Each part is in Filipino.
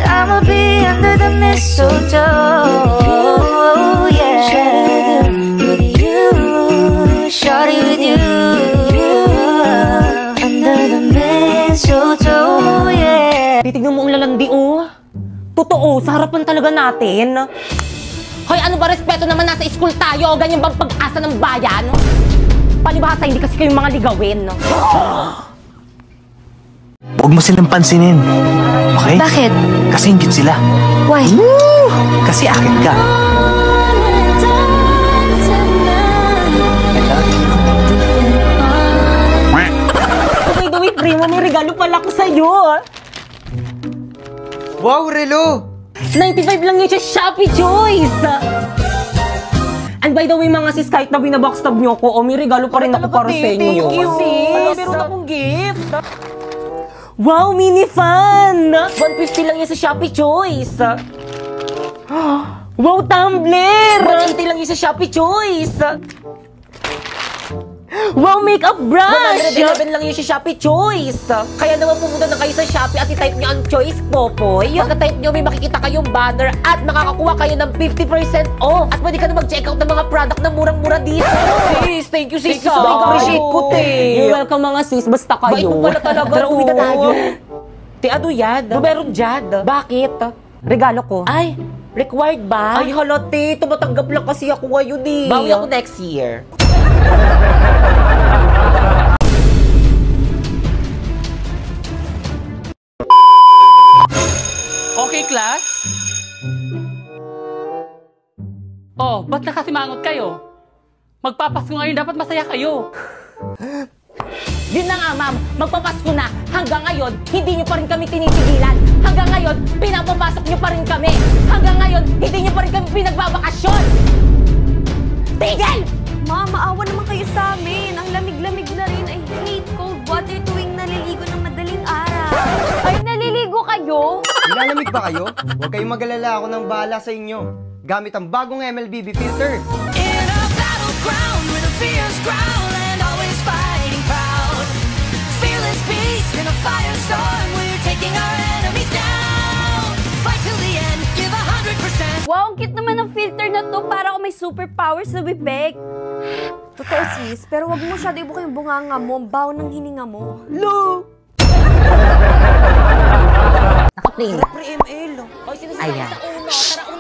I'ma be under the mistletoe. Yeah, with you, shawty, with you, under the mistletoe. Yeah. Titignan mo ang lalandi, oh. Totoo, sa harapan talaga natin. Hoy, ano ba respeto naman, nasa school tayo? Ganyan bang pag-asa ng bayan? Palibhasa, hindi kasi kayong mga ligawin. Huwag mo silang pansinin. Okay? Bakit? Kasi inggit sila. Why? Kasi akin ka. Okay, the way, Primo, may regalo pala ko sa'yo. Wow, Relo! 95 lang yun siya, Shopee Choice! And by the way, mga sis, kahit na binabackstab niyo ko, may regalo pa rin ako para sa inyo. Thank you, sis! Meron akong gift! Wow, mini fan! 150 lang yan sa Shopee Choice! Wow, tumbler! 180 lang yan sa Shopee Choice! Wow, makeup brush! 111 lang yan sa Shopee Choice! Kaya naman pumunta na kayo sa Shopee at i-type nyo ang Choice Popoy. Pagka-type nyo, may makikita kayong banner at makakakuha kayo ng 50% off. At pwede ka na mag-check out ng mga product na murang-mura dito. Sis, thank you, sis. Appreciate ko, te. You're welcome, mga sis. Basta kayo. Bait mo pala talaga. Pero uwi na tayo. Te, ano yan? Meron dyan. Bakit? Regalo ko. Ay, required ba? Ay, hala, te. Tumatanggap lang kasi ako ngayon eh. Bawi ako next year. Okay, class? Oh, ba't nakasimangot kayo? Magpapasko ngayon, dapat masaya kayo. Yun na nga, ma'am. Magpapasko na. Hanggang ngayon, hindi nyo pa rin kami tinitigilan. Hanggang ngayon, pinapapasok nyo pa rin kami. Hanggang ngayon, hindi nyo pa rin kami pinagbabakasyon. Tigil! Ma, maawa naman kayo sa amin. Ang lamig-lamig na rin. I hate cold water tuwing naliligo ng madaling araw. Ay, naliligo kayo? Nilalamig ba kayo? Huwag kayong mag-alala, ako nang bahala sa inyo. Gamit ang bagong MLBB filter. In a battleground with a fierce growl and always fighting proud. Fearless beast in a firestorm, we're taking our enemies down. Fight till the end, give 100%. Wow, ang cute naman ng filter na to. Para ako may superpowers sa bibig. Totoo, sis. Pero wag mo masyado ibuka yung bunganga mo. Ang baho ng hininga mo. Lo! Naka-play na. Pre-ML. Ayan.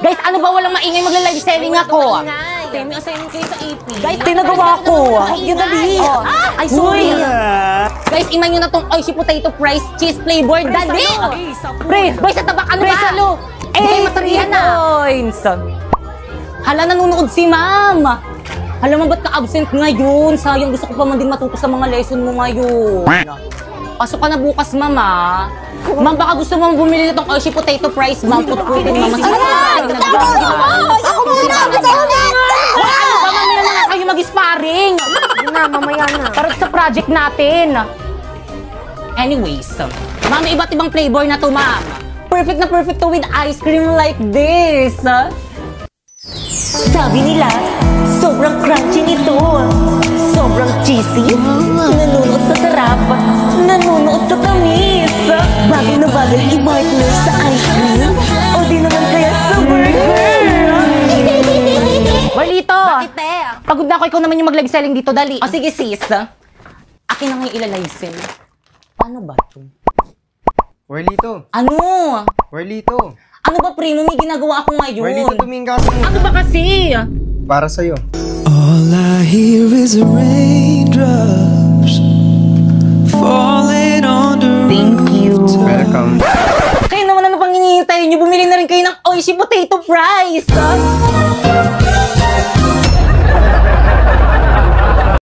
Guys, ano ba walang maingay? Magla-live selling ako. Te, may assignment kayo sa AP. Guys, tinagawa ko. Yun dali. Ay, sorry. Guys, iman nyo na tong Oishi Potato Fries Cheese Flavor. Dali! Pre, boy, sa tabak, ano ba? Salo! Eh, matarihan na. Hala, nanonood si ma'am. Hala, man, ba't ka-absent ngayon? Sayang, gusto ko pa man din matuto sa mga lesson mo ngayon. Pasok ka na bukas, ma'am, ah. Ma'am, baka gusto mo bumili na tong Oishi Potato Fries, ma'am. Putputin, ma'am. Ay, ako muna! Mamaya na nga kayo mag-sparring. Yun na, mamaya na. Para sa project natin. Anyways, ma'am, iba't ibang flavor na to, ma'am. Perfect na perfect to with ice cream like this. Sabi nila, sobrang crunchy nito. Sobrang cheesy. Nanunuot sa sarap. Nanunuot sa tamis. Bagay na bagay i-partner sa ice cream. O di naman kaya sa burger. Walito! Bakit, te? Pagod na ako, ikaw naman yung mag-live selling dito. Dali. O sige, sis. Akin na nga yung ila-live sell. Paano ba ito? Warlito. Ano? Warlito. Ano ba, Primo? May ginagawa ako ngayon. Warlito, tumingin ka sa muna. Ano ba kasi? Para sa'yo. All I hear is raindrops falling on the roof. Thank you. Welcome. Kayo naman ano pang hinihintay nyo? Bumili na rin kayo ng Oishi Potato Fries.